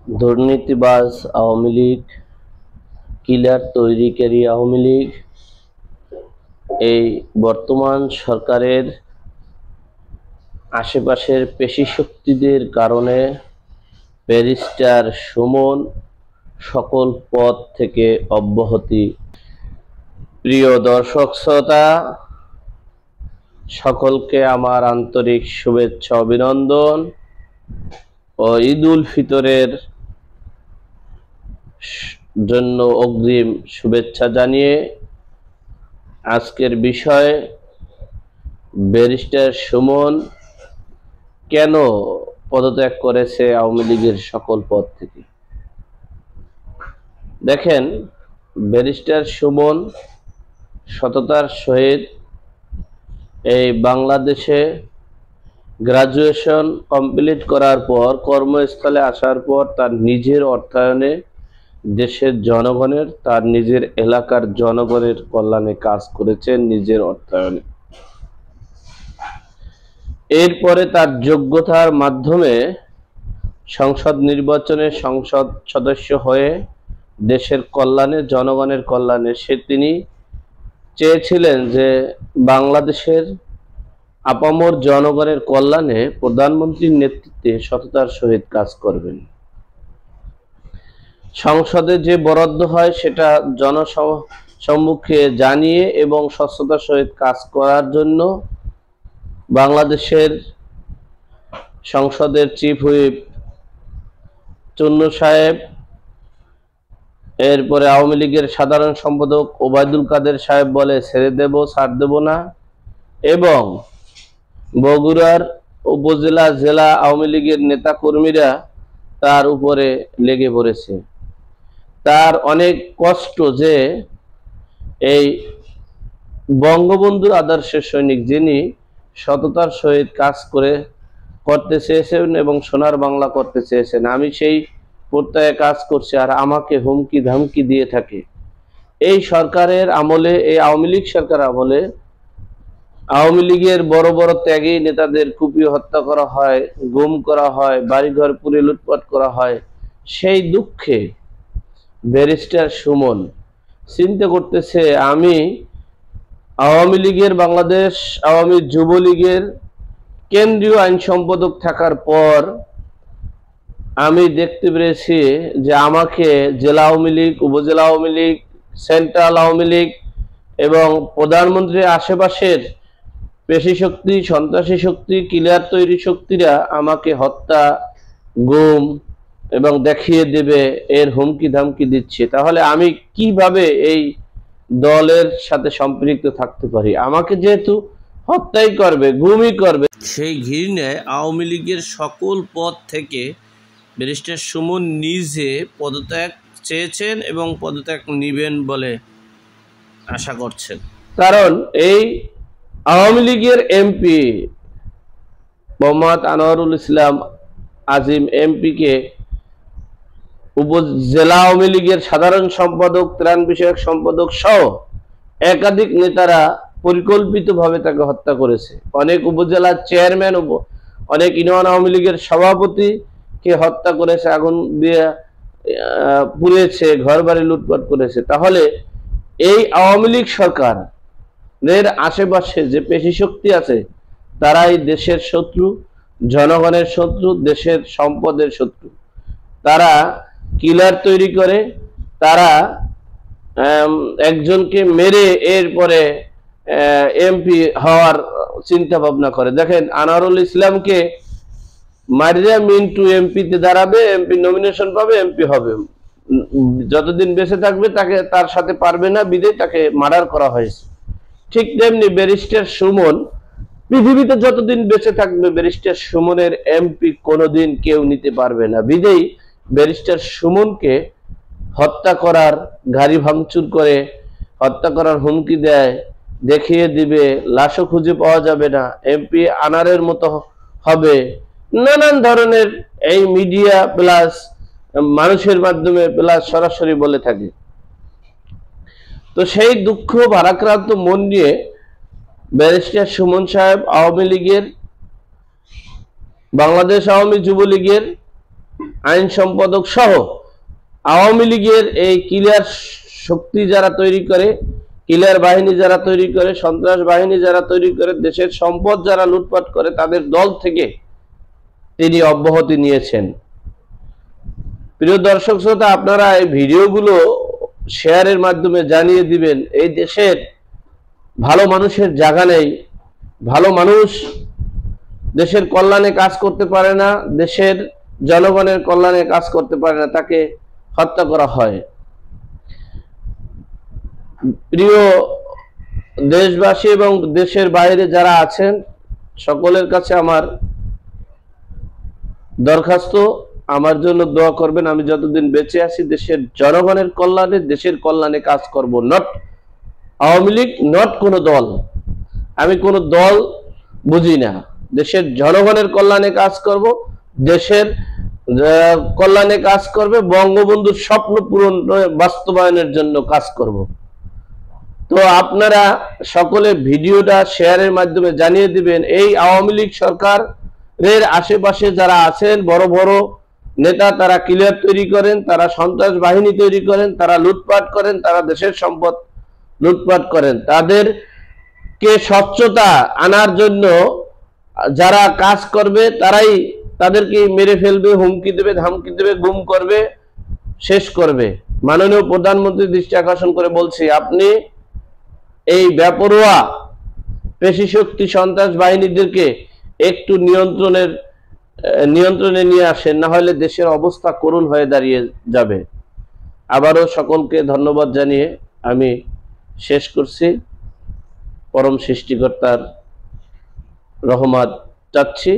দুর্নীতিবাজ আওয়ামী লীগ, কিলার তৈরিকারী আওয়ামী লীগ, এই বর্তমান সরকারের আশেপাশের পেশিশক্তিদের কারণে ব্যারিস্টার সুমন সকল পদ থেকে অব্যাহতি। প্রিয় দর্শক শ্রোতা, সকলকে আমার আন্তরিক শুভেচ্ছা অভিনন্দন ও ঈদ উল ফিতরের জন্য অগ্রিম শুভেচ্ছা জানিয়ে আজকের বিষয় ব্যারিস্টার সুমন কেন পদত্যাগ করেছে আওয়ামী লীগের সকল পদ থেকে। দেখেন, ব্যারিস্টার সুমন সততার সহিত এই বাংলাদেশে গ্রাজুয়েশন কমপ্লিট করার পর কর্মস্থলে আসার পর তার নিজের অর্থায়নে দেশের জনগণের, তার নিজের এলাকার জনগণের কল্যাণে কাজ করেছেন নিজের অর্থায়নে। এরপরে তার যোগ্যতার মাধ্যমে সংসদ নির্বাচনে সংসদ সদস্য হয়ে দেশের কল্যাণে, জনগণের কল্যাণে তিনি চেয়েছিলেন যে বাংলাদেশের আপামর জনগণের কল্যাণে প্রধানমন্ত্রীর নেতৃত্বে সততার সহিত কাজ করবেন। সংসদে যে বরাদ্দ হয় সেটা জনসম্মুখে জানিয়ে এবং স্বচ্ছতার সহিত কাজ করার জন্য বাংলাদেশের সংসদের চিফ হুইপ চুন্নু সাহেব, এরপরে আওয়ামী লীগের সাধারণ সম্পাদক ওবায়দুল কাদের সাহেব বলে ছেড়ে দেব, ছাড় দেব না, এবং বগুড়ার উপজেলা জেলা আওয়ামী লীগের নেতা কর্মীরা তার উপরে লেগে পড়েছে। তার অনেক কষ্ট যে এই বঙ্গবন্ধুর আদর্শের সৈনিক, যিনি সততার সহিত কাজ করতে চেয়েছেন এবং সোনার বাংলা করতে চেয়েছেন, আমি সেই প্রত্যয়ে কাজ করছি আর আমাকে হুমকি ধামকি দিয়ে থাকে। এই সরকারের আমলে, এই আওয়ামী লীগ সরকার আমলে আওয়ামী লীগের বড় বড় ত্যাগী নেতাদের কুপিয়ে হত্যা করা হয়, গুম করা হয়, বাড়িঘর পুড়ে লুটপাট করা হয়। সেই দুঃখে ব্যারিস্টার সুমন চিন্তা করতেছে, আমি আওয়ামী লীগের, বাংলাদেশ আওয়ামী যুবলীগের কেন্দ্রীয় আইন সম্পাদক থাকার পর আমি দেখতে পেরেছি যে আমাকে জেলা আওয়ামী লীগ, উপজেলা আওয়ামী লীগ, সেন্ট্রাল আওয়ামী লীগ এবং প্রধানমন্ত্রীর আশেপাশের পেশি শক্তি, সন্ত্রাসী শক্তি, কিলার তৈরি শক্তিরা আমাকে হত্যা, গুম এবং দেখিয়ে দেবে এর হুমকি ধামকি দিচ্ছে। তাহলে আমি কিভাবে এই দলের সাথে সম্পৃক্ত থাকতে পারি? আমাকে যেহেতু হত্যাই করবে, গুমই করবে, সেই ঘৃণায় আওয়ামী লীগের সকল পদ থেকে ব্যারিস্টার সুমন নিজে পদত্যাগ চেয়েছেন এবং পদত্যাগ নিবেন বলে আশা করছেন। কারণ এই আওয়ামী লীগের এমপি মোহাম্মদ আনোয়ারুল ইসলাম আজিম এমপিকে উপজেলা আওয়ামী লীগের সাধারণ সম্পাদক, ত্রাণ বিষয়ক সম্পাদক সহ একাধিক নেতারা পরিকল্পিতভাবে তাকে হত্যা করেছে। অনেক উপজেলার চেয়ারম্যান, অনেক ইউনিয়ন আওয়ামী লীগের সভাপতিকে হত্যা করেছে, আগুন দিয়ে পুড়িয়েছে, ঘর বাড়ি লুটপাট করেছে। তাহলে এই আওয়ামী লীগ সরকারের আশেপাশে যে পেশি শক্তি আছে, তারাই দেশের শত্রু, জনগণের শত্রু, দেশের সম্পদের শত্রু। তারা কিলার তৈরি করে, তারা একজনকে মেরে এরপরে এমপি হওয়ার চিন্তা ভাবনা করে। দেখেন, আনোয়ারুল ইসলামকে মারিয়া মিন্টু এমপিতে দাঁড়াবে, এমপি নমিনেশন পাবে, এমপি হবে, যতদিন বেঁচে থাকবে তার সাথে পারবে না, বিদায় তাকে মার্ডার করা হয়েছে। ঠিক তেমনি ব্যারিস্টার সুমন পৃথিবীতে যতদিন বেঁচে থাকবে, ব্যারিস্টার সুমনের এমপি কোনোদিন কেউ নিতে পারবে না। বিদায়ী ব্যারিস্টার সুমনকে হত্যা করার, গাড়ি ভাঙচুর করে হত্যা করার হুমকি দেয়, দেখিয়ে দিবে, লাশও খুঁজে পাওয়া যাবে না, এমপি আনারের মতো হবে, নানান ধরনের এই মিডিয়া প্লাস মানুষের মাধ্যমে প্লাস সরাসরি বলে থাকে। তো সেই দুঃখ ভারাক্রান্ত মন নিয়ে ব্যারিস্টার সুমন সাহেব আওয়ামী লীগের, বাংলাদেশ আওয়ামী যুবলীগের আইন সম্পাদক সহ আওয়ামী লীগের এই ক্লিয়ার শক্তি যারা তৈরি করে, ক্লিয়ার বাহিনী যারা তৈরি করে, সন্ত্রাস বাহিনী যারা তৈরি করে, দেশের সম্পদ যারা লুটপাট করে, তাদের দল থেকে তিনি অব্যাহতি নিয়েছেন। প্রিয় দর্শক শ্রোতা, আপনারা এই ভিডিওগুলো শেয়ারের মাধ্যমে জানিয়ে দিবেন। এই দেশের ভালো মানুষের জায়গা নেই, ভালো মানুষ দেশের কল্যাণে কাজ করতে পারে না, দেশের জনগণের কল্যাণে কাজ করতে পারে না, তাকে হত্যা করা হয়। প্রিয় দেশবাসী এবং দেশের বাইরে যারা আছেন, সকলের কাছে আমার দরখাস্ত, আমার জন্য দোয়া করবেন। আমি যতদিন বেঁচে আছি দেশের জনগণের কল্যাণে, দেশের কল্যাণে কাজ করব। নট আওয়ামী লীগ, নট কোনো দল, আমি কোনো দল বুঝি না। দেশের জনগণের কল্যাণে কাজ করব, দেশের কল্যাণে কাজ করবে, বঙ্গবন্ধুর স্বপ্ন পূরণ বাস্তবায়নের জন্য কাজ করব। তো আপনারা সকলে ভিডিওটা শেয়ারের মাধ্যমে জানিয়ে দিবেন। এই আওয়ামী লীগ সরকারের আশেপাশে যারা আছেন বড় বড় নেতা, তারা ক্লিয়ার তৈরি করেন, তারা সন্ত্রাস বাহিনী তৈরি করেন, তারা লুটপাট করেন, তারা দেশের সম্পদ লুটপাট করেন। তাদেরকে স্বচ্ছতা আনার জন্য যারা কাজ করবে তারাই তাদেরকে মেরে ফেলবে, হুমকি দেবে, ধামকি দেবে, গুম করবে, শেষ করবে। মাননীয় প্রধানমন্ত্রী দৃষ্টি আকর্ষণ করে বলছি, আপনি এই বেপরোয়া পেশি শক্তি সন্ত্রাস বাহিনীদেরকে একটু নিয়ন্ত্রণে নিয়ে আসেন, না হলে দেশের অবস্থা করুণ হয়ে দাঁড়িয়ে যাবে। আবারও সকলকে ধন্যবাদ জানিয়ে আমি শেষ করছি। পরম সৃষ্টিকর্তার রহমত চাচ্ছি।